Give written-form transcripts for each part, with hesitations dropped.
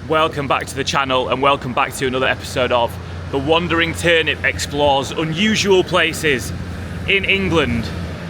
Welcome back to the channel and welcome back to another episode of The Wandering Turnip explores unusual places in England.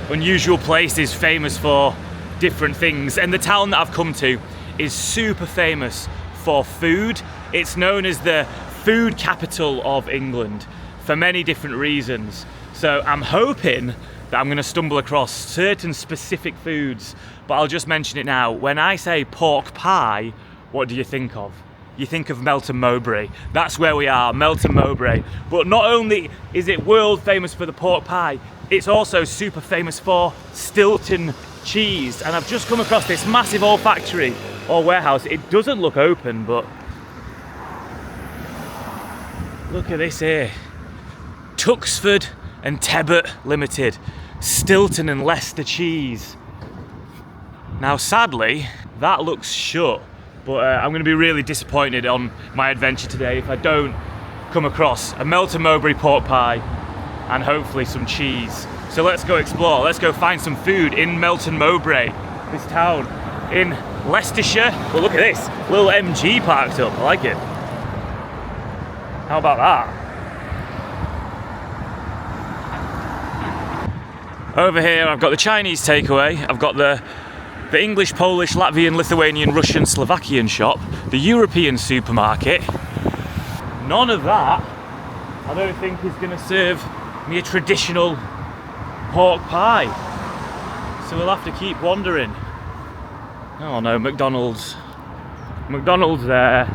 Unusual places famous for different things, and the town that I've come to is super famous for food. It's known as the food capital of England for many different reasons. So I'm hoping that I'm going to stumble across certain specific foods, but I'll just mention it now. When I say pork pie, what do you think of? You think of Melton Mowbray. That's where we are, Melton Mowbray. But not only is it world famous for the pork pie, it's also super famous for Stilton cheese. And I've just come across this massive old factory or warehouse. It doesn't look open, but look at this here. Tuxford and Tebbot Limited, Stilton and Leicester cheese. Now sadly, that looks shut, but I'm going to be really disappointed on my adventure today if I don't come across a Melton Mowbray pork pie and hopefully some cheese. So let's go explore, let's go find some food in Melton Mowbray, this town in Leicestershire. Well, look at this, little MG parked up, I like it. How about that? Over here I've got the Chinese takeaway, I've got the English, Polish, Latvian, Lithuanian, Russian, Slovakian shop, the European supermarket. None of that I don't think is going to serve me a traditional pork pie. So we'll have to keep wandering. Oh no, McDonald's. McDonald's there.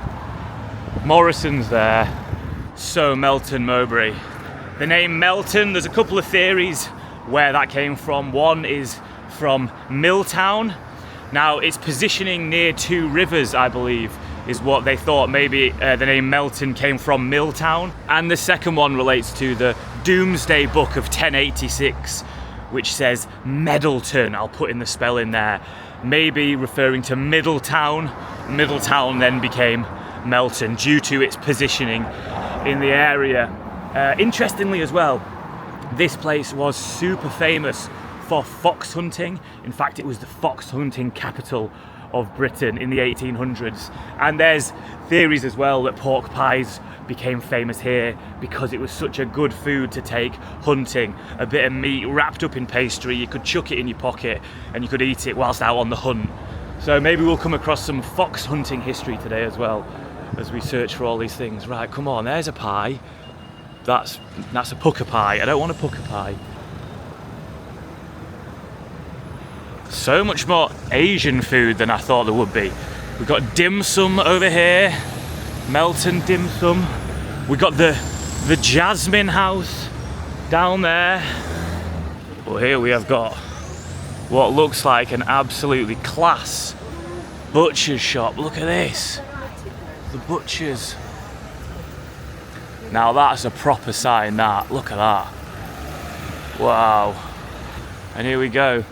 Morrison's there. So Melton Mowbray. The name Melton, there's a couple of theories where that came from. One is from Milltown. Now it's positioning near two rivers, I believe, is what they thought. Maybe the name Melton came from Milltown. And the second one relates to the Doomsday Book of 1086, which says Middleton. I'll put in the spell in there. Maybe referring to Middletown. Middletown then became Melton due to its positioning in the area. Interestingly as well, this place was super famous for fox hunting. In fact, it was the fox hunting capital of Britain in the 1800s. And there's theories as well that pork pies became famous here because it was such a good food to take hunting. A bit of meat wrapped up in pastry, you could chuck it in your pocket and you could eat it whilst out on the hunt. So maybe we'll come across some fox hunting history today as well as we search for all these things. Right, come on, there's a pie. That's a pucker pie. I don't want a pucker pie. So much more Asian food than I thought there would be. We've got dim sum over here, Melton dim sum. We've got the Jasmine House down there. Well, here we have got what looks like an absolutely class butcher's shop. Look at this, the butcher's. Now that's a proper sign, that. Look at that. Wow. And here we go.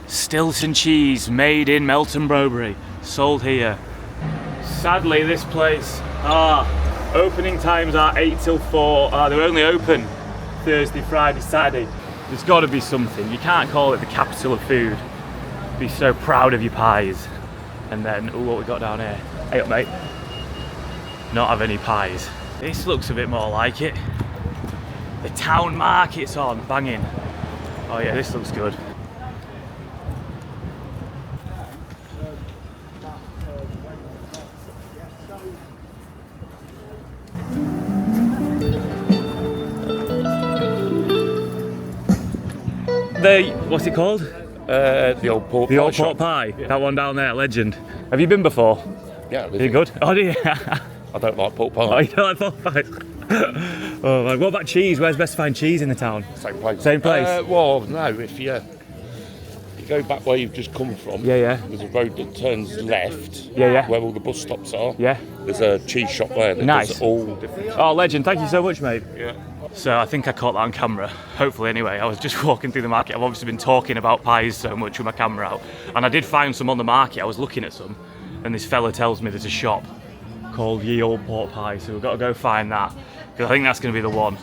Stilton cheese, made in Melton Mowbray, sold here. Sadly, this place, opening times are 8 till 4. They're only open Thursday, Friday, Saturday. There's got to be something. You can't call it the capital of food. Be so proud of your pies. And then, ooh, what we got down here? Hey up, mate. Not have any pies. This looks a bit more like it. The town market's on, banging. Oh yeah, this looks good. What's it called? The old pork pie. The old pork pie. Yeah. That one down there, legend. Have you been before? Yeah. Is it good? Oh, do you? I don't like pork pie. Oh, you don't like pork pies? Oh, man. What about cheese? Where's best to find cheese in the town? Same place. Same place? Well, no, if you go back where you've just come from, there's a road that turns left, where all the bus stops are. Yeah. There's a cheese shop there that does all different. Oh, legend. Thank you so much, mate. Yeah. So I think I caught that on camera, hopefully anyway. I was just walking through the market. I've obviously been talking about pies so much with my camera out. And I did find some on the market. I was looking at some, and this fella tells me there's a shop called Ye Old Pork Pie, so we've got to go find that, because I think that's going to be the one.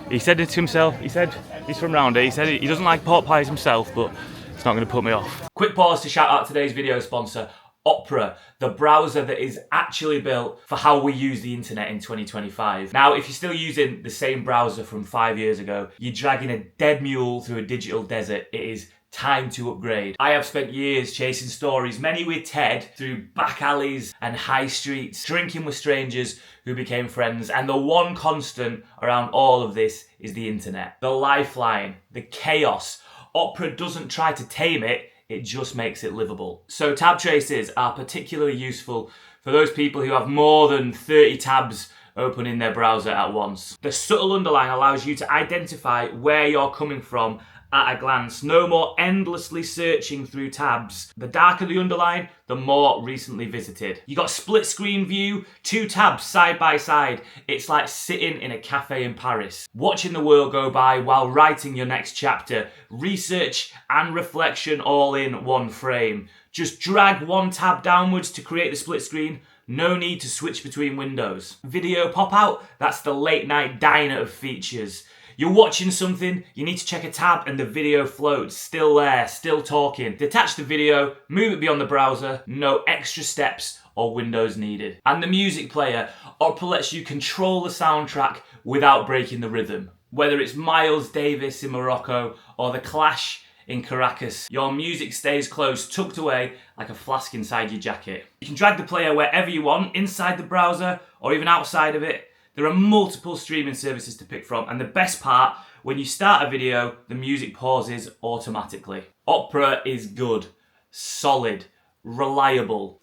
He said it to himself, he said he's from round here, he said he doesn't like pork pies himself, but it's not going to put me off. Quick pause to shout out today's video sponsor, Opera, the browser that is actually built for how we use the internet in 2025. Now, if you're still using the same browser from 5 years ago, you're dragging a dead mule through a digital desert. It is time to upgrade. I have spent years chasing stories, many with Ted, through back alleys and high streets, drinking with strangers who became friends, and the one constant around all of this is the internet. The lifeline, the chaos. Opera doesn't try to tame it, it just makes it livable. So tab traces are particularly useful for those people who have more than 30 tabs open in their browser at once. The subtle underline allows you to identify where you're coming from at a glance. No more endlessly searching through tabs. The darker the underline, the more recently visited. You got split screen view, 2 tabs side by side. It's like sitting in a cafe in Paris, watching the world go by while writing your next chapter. Research and reflection all in one frame. Just drag 1 tab downwards to create the split screen. No need to switch between windows. Video pop out, that's the late night diner of features. You're watching something, you need to check a tab and the video floats, still there, still talking. Detach the video, move it beyond the browser, no extra steps or windows needed. And the music player, Opera lets you control the soundtrack without breaking the rhythm. Whether it's Miles Davis in Morocco or The Clash in Caracas, your music stays close, tucked away like a flask inside your jacket. You can drag the player wherever you want, inside the browser or even outside of it. There are multiple streaming services to pick from, and the best part, when you start a video, the music pauses automatically. Opera is good, solid, reliable.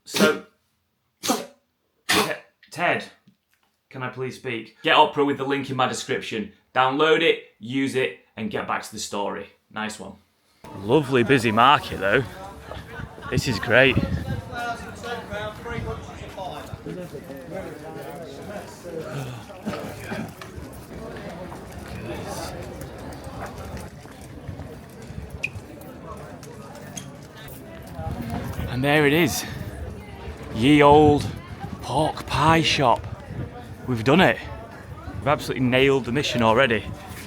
So, Ted, can I please speak? Get Opera with the link in my description. Download it, use it, and get back to the story. Nice one. Lovely busy market though. This is great. And there it is, ye old pork pie shop. We've done it. We've absolutely nailed the mission already.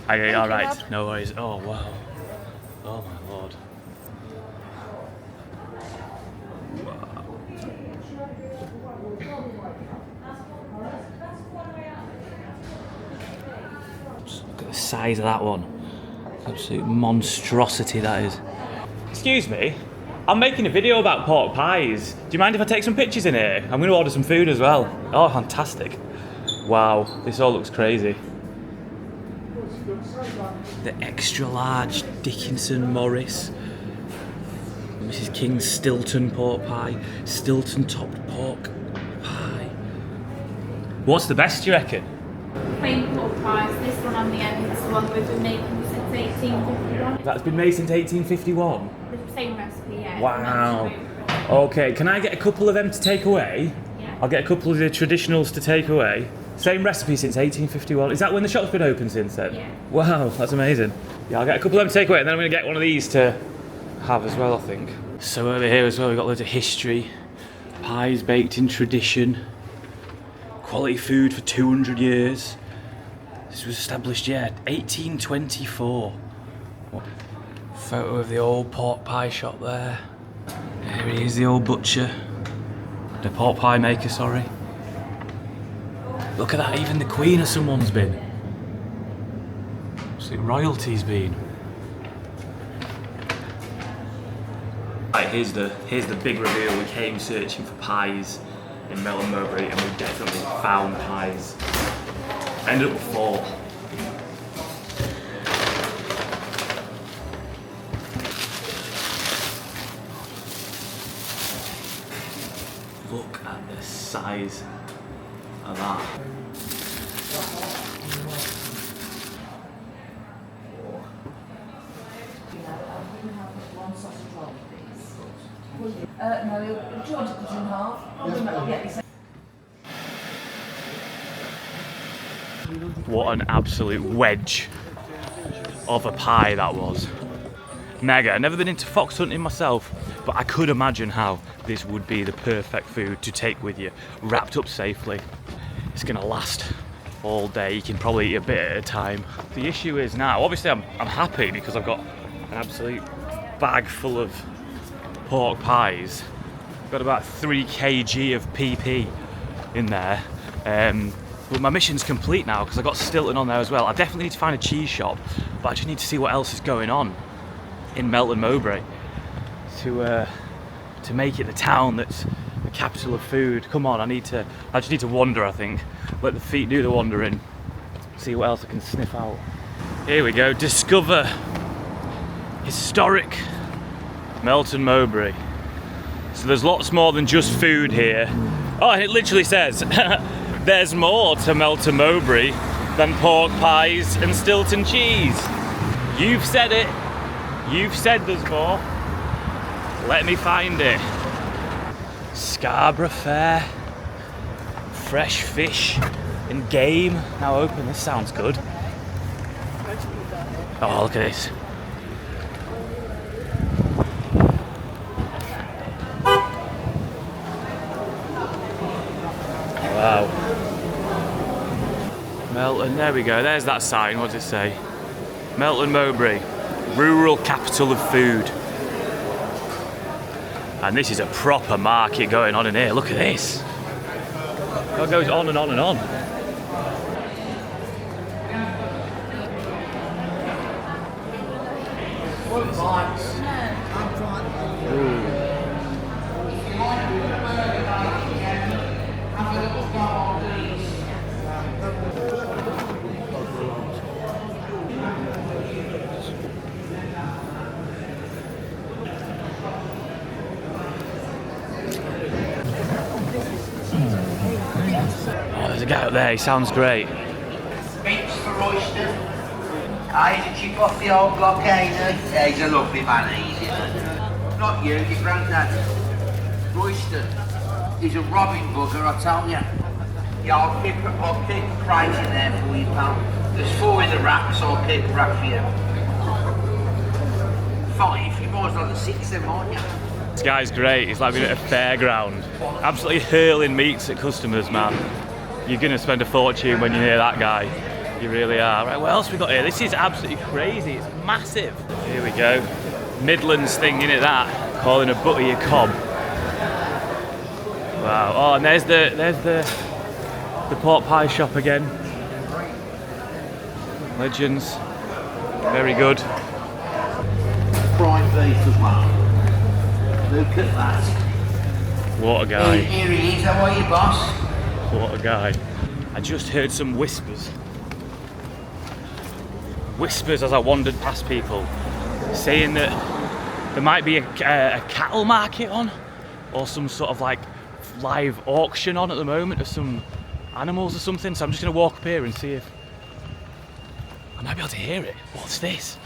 Okay, all right, no worries. Oh wow, oh my lord. Look at the size of that one. Absolute monstrosity that is. Excuse me, I'm making a video about pork pies. Do you mind if I take some pictures in here? I'm going to order some food as well. Oh, fantastic. Wow, this all looks crazy. The extra large Dickinson Morris. Mrs. King's Stilton pork pie. Stilton topped pork pie. What's the best, do you reckon? Plain pork pies. This one on the end is the one we've been making since 1851. That's been made since 1851? The same recipe, yeah. Wow. Okay, can I get a couple of them to take away? Yeah. I'll get a couple of the traditionals to take away. Same recipe since 1851. Is that when the shop's been open since then? Yeah. Wow, that's amazing. Yeah, I'll get a couple of them to take away and then I'm going to get one of these to have as well, I think. So over here as well, we've got loads of history. Pies baked in tradition. Quality food for 200 years. This was established, 1824. Photo of the old pork pie shop there. There he is, the old butcher. The pork pie maker, sorry. Look at that, even the Queen of someone's been. See, royalty's been. Right, here's the big reveal. We came searching for pies in Melton, Mowbray, and we definitely found pies. Ended up with 4. Look at the size of that. No, do you want to cut in half? Yeah. What an absolute wedge of a pie that was. Mega. I've never been into fox hunting myself, but I could imagine how this would be the perfect food to take with you, wrapped up safely. It's gonna last all day. You can probably eat a bit at a time. The issue is now, obviously I'm happy because I've got an absolute bag full of pork pies. Got about 3 kg of PP in there. But my mission's complete now because I got Stilton on there as well. I definitely need to find a cheese shop, but I just need to see what else is going on in Melton, Mowbray to make it the town that's the capital of food. Come on, I just need to wander, I think. Let the feet do the wandering. See what else I can sniff out. Here we go, discover historic Melton, Mowbray. So there's lots more than just food here. Oh, and it literally says, there's more to Melton, Mowbray than pork pies and Stilton cheese. You've said it. You've said there's more. Let me find it. Scarborough Fair. Fresh fish and game now open. This sounds good. Oh, look at this. Wow. Melton, there we go. There's that sign. What does it say? Melton, Mowbray, rural capital of food. And this is a proper market going on in here. Look at this. It goes on and on and on. There's a guy up there, he sounds great. Beach for oyster. He's a chip off the old block, ain't he? Yeah, he's a lovely man, he's not you, your granddad. Royster. He's a robbing bugger, I tell you. Yeah, I'll keep a price in there for you, pal. There's 4 in the rack, so I'll keep a rack for you. 5, you might as well have 6 then, aren't you? This guy's great, he's like being at a fairground. Absolutely hurling meats at customers, man. You're gonna spend a fortune when you hear that guy. You really are. Right, what else we got here? This is absolutely crazy, it's massive. Here we go. Midlands thing, innit that? Calling a butter your cob. Wow, oh, and there's the pork pie shop again. Legends. Very good. Fried beef as well. Look at that. What a guy. Here he is, how are you, boss? What a guy. I just heard some whispers. Whispers as I wandered past people, saying that there might be a cattle market on, or some sort of like live auction on at the moment of some animals or something. So I'm just going to walk up here and see if I might be able to hear it. What's this?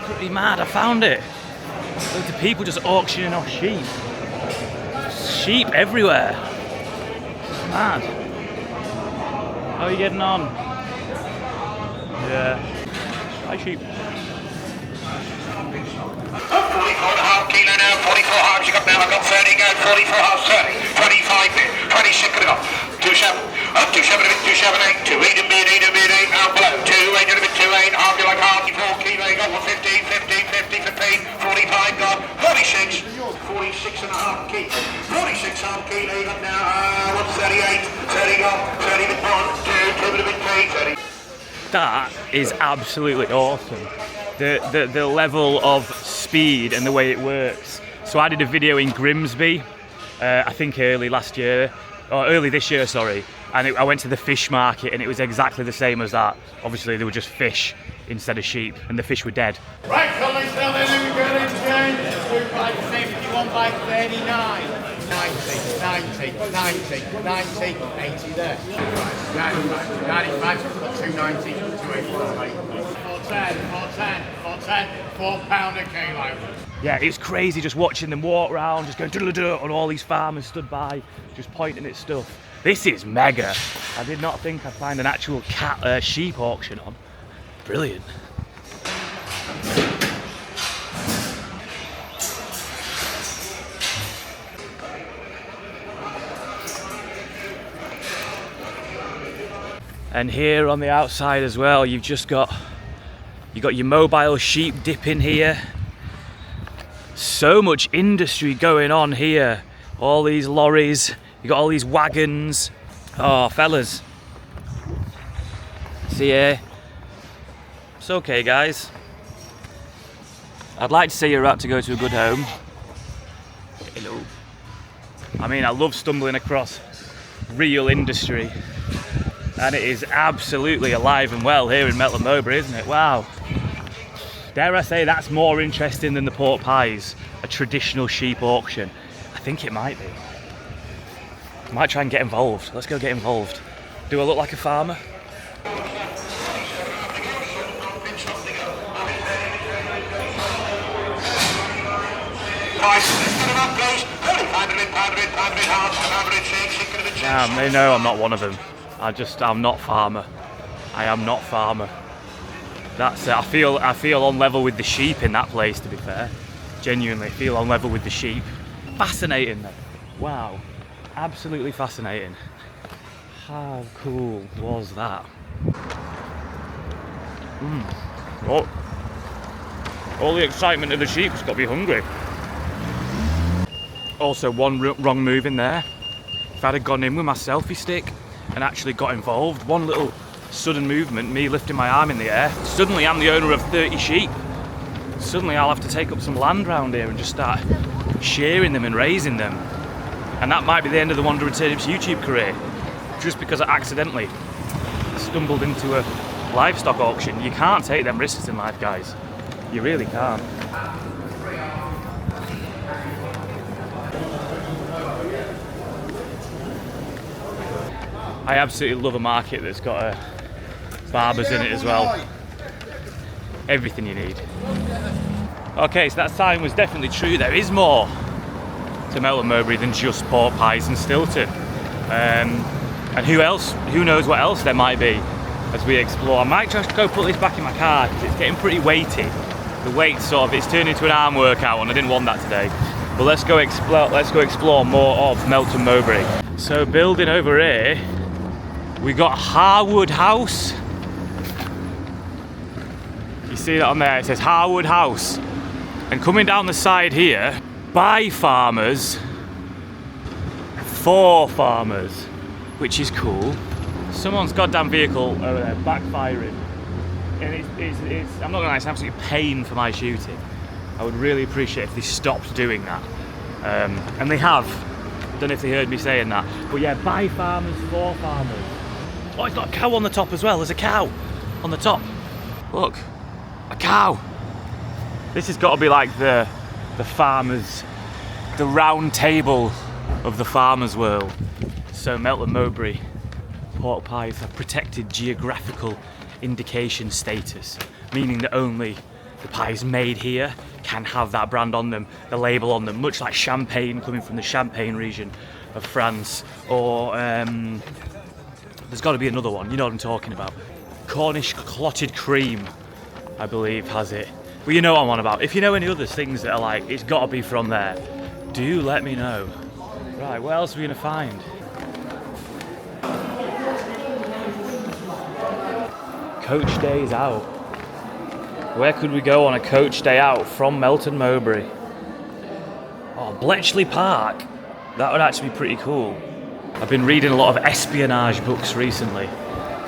Pretty mad, I found it. Loads of people just auctioning off sheep. Sheep everywhere. Mad. How are you getting on? Yeah. Hi sheep. 44.5 kilo now, 44 halves you got now, I've got 30 go, 44 halves, 30, 25 bit, 26 got it off, 27, up 27 a bit, 278, 28 a bit, 8 a bit, 8 out below, 28 a bit, 28, half you like half, 4 kilo, you got 15, 50, 45 got, 46, 46 and a half kilo, 46 half kilo you got now, what's 38, 30 got, 30 bit 1, 2 bit 3, 30. That is absolutely awesome. The level of speed and the way it works. So I did a video in Grimsby, I think early this year, sorry. And I went to the fish market and it was exactly the same as that. Obviously they were just fish instead of sheep and the fish were dead. Right, colleagues, now then, we go in again. 2 by 51 by 39. 90, 90, 90, 90, 80 there. 95, 290, 285. 410, 410, 4 pound a kilo. Yeah, it's crazy just watching them walk around, just going and all these farmers stood by, just pointing at stuff. This is mega. I did not think I'd find an actual sheep auction on. Brilliant. And here on the outside as well, you've got your mobile sheep dip in here. So much industry going on here. All these lorries, you got all these wagons. Oh, fellas. See here. It's okay, guys. I'd like to say you're about to go to a good home. Hello. I mean, I love stumbling across real industry. And it is absolutely alive and well here in Melton Mowbray, isn't it? Wow. Dare I say that's more interesting than the pork pies, a traditional sheep auction. I think it might be. I might try and get involved. Let's go get involved. Do I look like a farmer? Damn, they know I'm not one of them. I'm not farmer. I am not farmer. That's it. I feel on level with the sheep in that place, to be fair. Genuinely feel on level with the sheep. Fascinating though. Wow. Absolutely fascinating. How cool was that? Oh. All the excitement of the sheep's got me hungry. Also, one wrong move in there. If I'd have gone in with my selfie stick and actually got involved, one little sudden movement, me lifting my arm in the air, suddenly I'm the owner of 30 sheep. Suddenly I'll have to take up some land round here and just start shearing them and raising them. And that might be the end of the Wandering Turnip's YouTube career, just because I accidentally stumbled into a livestock auction. You can't take them risks in life, guys. You really can't. I absolutely love a market that's got barbers in it as well. Everything you need. Okay, so that sign was definitely true. There is more to Melton Mowbray than just pork pies and Stilton. And who knows what else there might be as we explore. I might just go put this back in my car because it's getting pretty weighty. The weight it's turned into an arm workout and I didn't want that today. But let's go explore more of Melton Mowbray. So building over here, we got Harwood House. You see that on there? It says Harwood House. And coming down the side here, by farmers, for farmers, which is cool. Someone's goddamn vehicle over there backfiring. And it's I'm not gonna lie, it's an absolute pain for my shooting. I would really appreciate if they stopped doing that. And they have. Don't know if they heard me saying that. But yeah, by farmers, for farmers. Oh, it's got a cow on the top as well. There's a cow on the top. Look, a cow. This has got to be like the farmers, the round table of the farmers world. So Melton Mowbray pork pies have protected geographical indication status, meaning that only the pies made here can have that brand on them, the label on them, much like champagne coming from the Champagne region of France, or there's got to be another one, you know what I'm talking about. Cornish clotted cream, I believe, has it. Well, you know what I'm on about. If you know any other things that are like, it's got to be from there, do let me know. Right, what else are we going to find? Coach days out. Where could we go on a coach day out from Melton Mowbray? Oh, Bletchley Park. That would actually be pretty cool. I've been reading a lot of espionage books recently,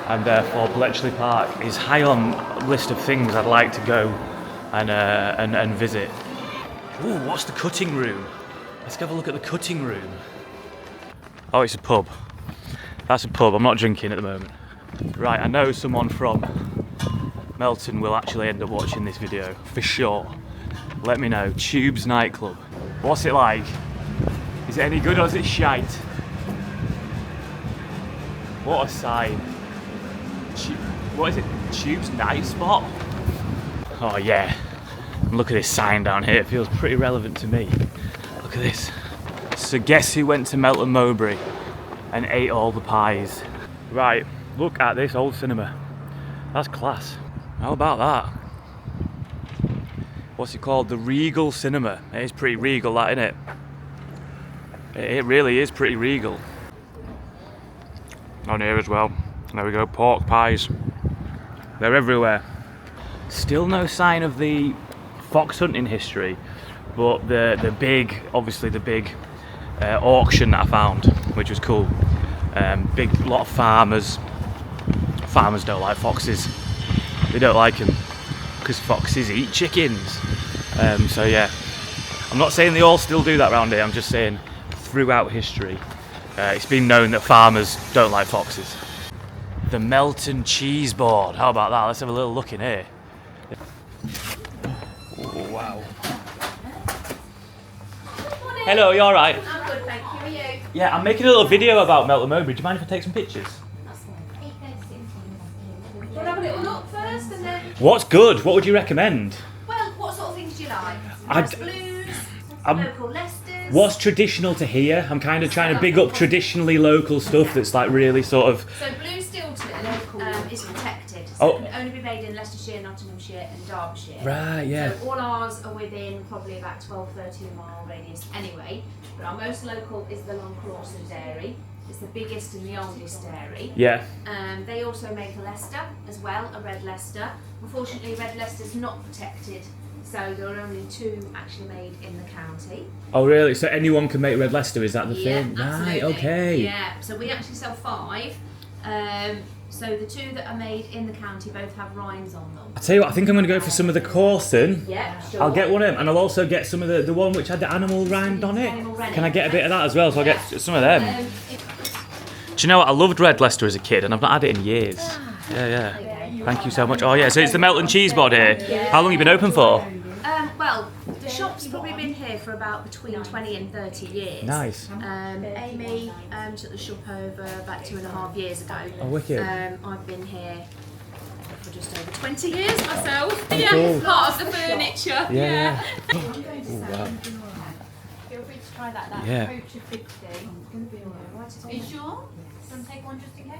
and therefore Bletchley Park is high on the list of things I'd like to go and visit. Ooh, what's the cutting room? Let's have a look at the cutting room. Oh, it's a pub. That's a pub. I'm not drinking at the moment. Right, I know someone from Melton will actually end up watching this video, for sure. Let me know. Tubes nightclub. What's it like? Is it any good or is it shite? What a sign. What is it? Tubes night spot? Oh yeah. Look at this sign down here. It feels pretty relevant to me. Look at this. So guess who went to Melton Mowbray and ate all the pies. Right, look at this old cinema. That's class. How about that? What's it called? The Regal Cinema. It is pretty regal, that, isn't it? It really is pretty regal. On here as well. There we go, pork pies. They're everywhere. Still no sign of the fox hunting history, but the big, obviously the big auction that I found, which was cool. Big lot of farmers. Farmers don't like foxes. They don't like them because foxes eat chickens. So yeah, I'm not saying they all still do that around here. I'm just saying throughout history, it's been known that farmers don't like foxes. The Melton cheese board. How about that? Let's have a little look in here. Oh, wow. Hello, you all right? I'm good, thank you. Are you? Yeah, I'm making a little video about Melton Mowbray. Do you mind if I take some pictures? Do you want to have a little look first and then... What's good? What would you recommend? Well, what sort of things do you like? I'd- Blues, I'm- local Leicesters. What's traditional to here? I'm kind of trying to big up traditionally local stuff that's like really sort of... So Blue Stilton is protected. So Oh. it can only be made in Leicestershire, Nottinghamshire and Derbyshire. Right, yeah. So all ours are within probably about 12-13 mile radius anyway. But our most local is the Long Clawson Dairy. It's the biggest and the oldest dairy. Yeah. They also make a Leicester as well, a red Leicester. Unfortunately, red Leicester's not protected, so there are only 2 actually made in the county. Oh really? So anyone can make red Leicester, is that the Yeah, thing? absolutely. Right, okay. Yeah, so we actually sell 5. So the 2 that are made in the county both have rinds on them. I tell you what, I think I'm going to go for some of the Courson. Yeah, sure. I'll get one of them, and I'll also get some of the one which had the animal rind on it. Animal rind. Can I get a bit of that as well? So I'll get some of them. If- Do you know what? I loved red Leicester as a kid, and I've not had it in years. Yeah. Thank you so much. Oh yeah, so it's the Melton cheese board here. How long have you been open for? well, the shop's probably been here for about between 20 and 30 years. Nice. Amy took the shop over about 2.5 years ago. Oh, wicked. I've been here for just over 20 years myself. cool. Part of the furniture. Yeah. Feel free to try that. Yeah. Poacher 50. Are you sure? Want to take one just in case?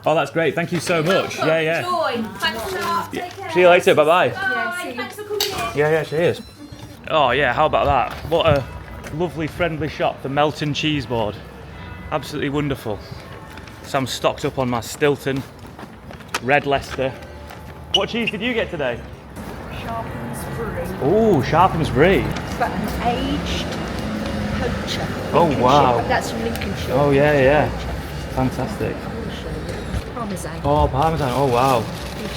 Oh, that's great. Thank you so much. Yeah. Joy. Thanks a lot. Take care. See you later. Bye bye. Bye. Thanks for coming in. Yeah. Cheers. Oh yeah. How about that? What a lovely, friendly shop. The Melton cheese board. Absolutely wonderful. So I'm stocked up on my Stilton red Leicester. What cheese did you get today? Sharpensbury. Oh, Sharpensbury. But an aged poacher. Oh, Lincolnshire. wow. That's from Lincolnshire. Oh yeah. Fantastic. Parmesan. Oh, Parmesan. Oh wow.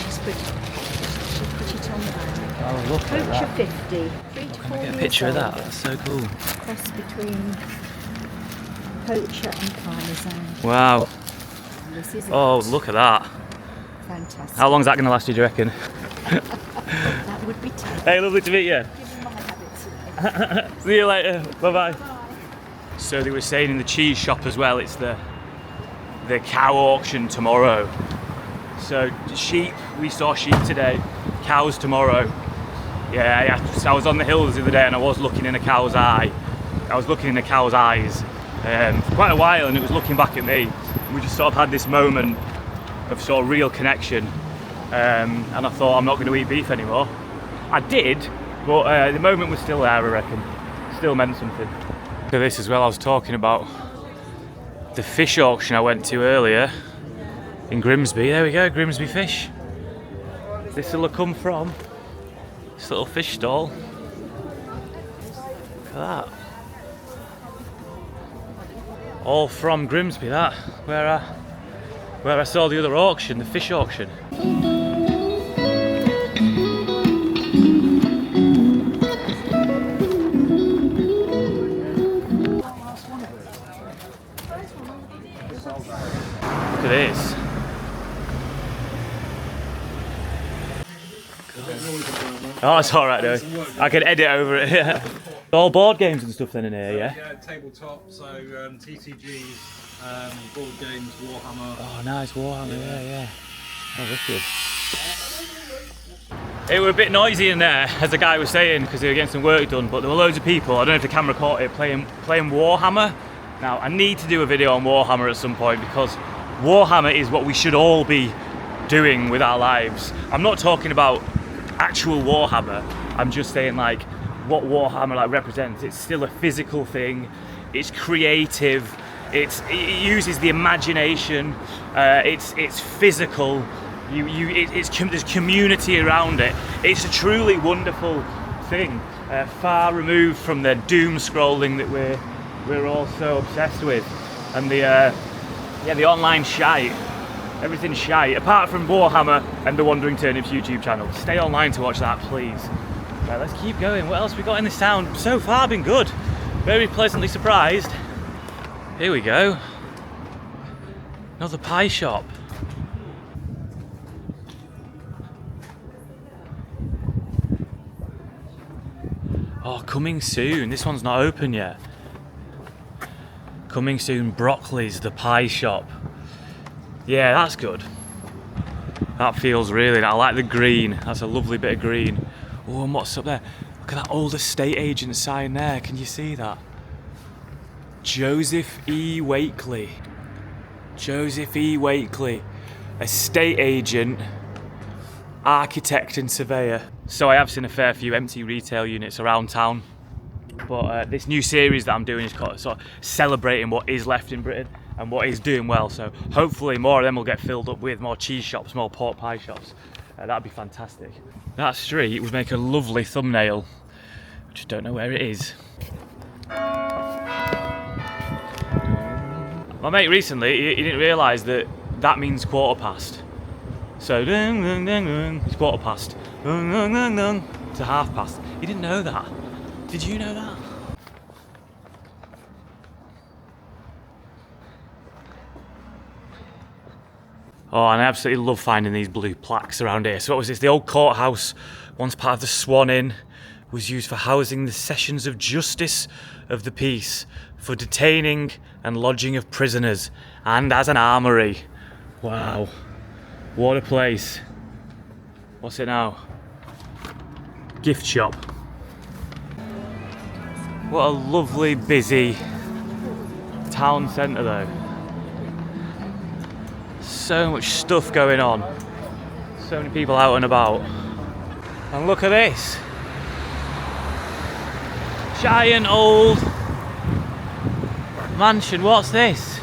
She's put it on there. Oh, look at Poacher that. 50. 3 to 4 Can I get a years picture of that? old. That's so cool. Cross between poacher and parmesan. Wow. This is Oh, it. look at that. Fantastic. How long's that going to last you, do you reckon? That would be tough. Hey, lovely to meet you. Given my habits. See you later. Bye-bye. So they were saying in the cheese shop as well, it's the cow auction tomorrow. So sheep, we saw sheep today, cows tomorrow. Yeah, so I was on the hills the other day and I was looking in a cow's eye. I was looking in a cow's eyes for quite a while, and it was looking back at me. We just sort of had this moment of sort of real connection, and I thought, I'm not going to eat beef anymore. I did, but the moment was still there, I reckon. Still meant something. For this as well, I was talking about the fish auction I went to earlier in Grimsby. There we go, Grimsby Fish. This will have come from this little fish stall. Look at that. All from Grimsby, that, where I saw the other auction, the fish auction. Look at this. Oh, it's alright though. I can edit over it. Yeah. All board games and stuff then in here, yeah? Yeah, tabletop, so TCGs, board games, Warhammer. Oh, nice Warhammer, yeah. Oh, wicked. It were a bit noisy in there, as the guy was saying, because they were getting some work done, but there were loads of people, I don't know if the camera caught it, playing Warhammer. Now, I need to do a video on Warhammer at some point because Warhammer is what we should all be doing with our lives. I'm not talking about actual Warhammer, I'm just saying like what Warhammer like represents. It's still a physical thing, it's creative, it uses the imagination, it's physical, there's community around it. It's a truly wonderful thing, far removed from the doom scrolling that we're all so obsessed with, and the online shite. Everything's shite, apart from Warhammer and the Wandering Turnips YouTube channel. Stay online to watch that, please. Right, let's keep going. What else we got in this town? So far, been good. Very pleasantly surprised. Here we go. Another pie shop. Oh, coming soon. This one's not open yet. Coming soon, Broccoli's, the pie shop. Yeah, that's good. That feels really nice. I like the green. That's a lovely bit of green. Oh, and what's up there? Look at that old estate agent sign there. Can you see that? Joseph E. Wakely. Joseph E. Wakely. Estate agent, architect and surveyor. So I have seen a fair few empty retail units around town. But this new series that I'm doing is sort of celebrating what is left in Britain and what is doing well. So hopefully more of them will get filled up with more cheese shops, more pork pie shops. That'd be fantastic. That street would make a lovely thumbnail. I just don't know where it is. My mate recently, he didn't realise that means quarter past. So it's quarter past. It's a half past. He didn't know that. Did you know that? Oh, and I absolutely love finding these blue plaques around here. So what was this? The old courthouse, once part of the Swan Inn, was used for housing the sessions of justice of the peace, for detaining and lodging of prisoners, and as an armoury. Wow, what a place. What's it now? Gift shop. What a lovely, busy town centre though. So much stuff going on. So many people out and about. And look at this. Giant old mansion. What's this?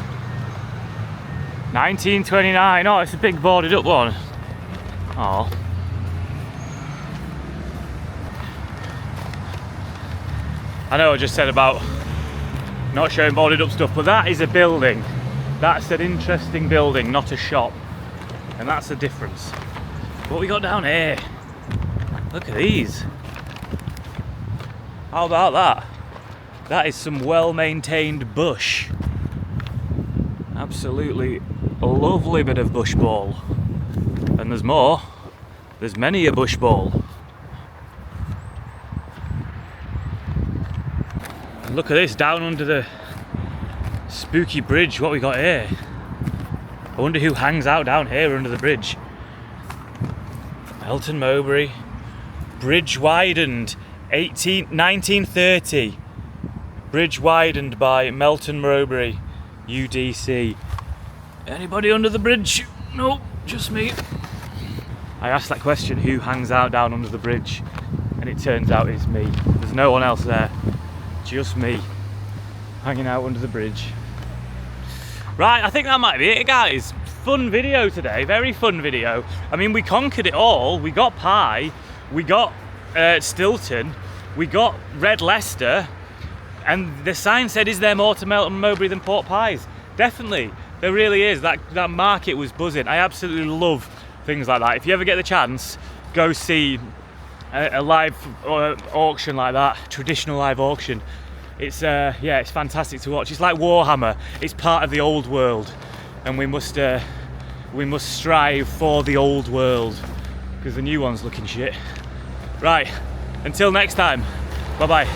1929. Oh, it's a big boarded up one. Oh. I know I just said about not showing boarded up stuff, but that is a building. That's an interesting building, not a shop. And that's the difference. What we got down here? Look at these. How about that? That is some well-maintained bush. Absolutely a lovely bit of bush ball. And there's more. There's many a bush ball. And look at this, down under the spooky bridge, what we got here. I wonder who hangs out down here under the bridge. Melton, Mowbray. Bridge widened 1930. Bridge widened by Melton, Mowbray, UDC. Anybody under the bridge? Nope, just me. I asked that question, who hangs out down under the bridge? And it turns out it's me. There's no one else there. Just me, hanging out under the bridge. Right, I think that might be it, guys. Fun video today, very fun video. I mean, we conquered it all. We got pie, we got Stilton, we got Red Leicester, and the sign said, is there more to Melton Mowbray than pork pies? Definitely, there really is. That market was buzzing. I absolutely love things like that. If you ever get the chance, go see a live auction like that, traditional live auction. It's yeah, it's fantastic to watch. It's like Warhammer. It's part of the old world, and we must strive for the old world because the new one's looking shit. Right, until next time, bye bye.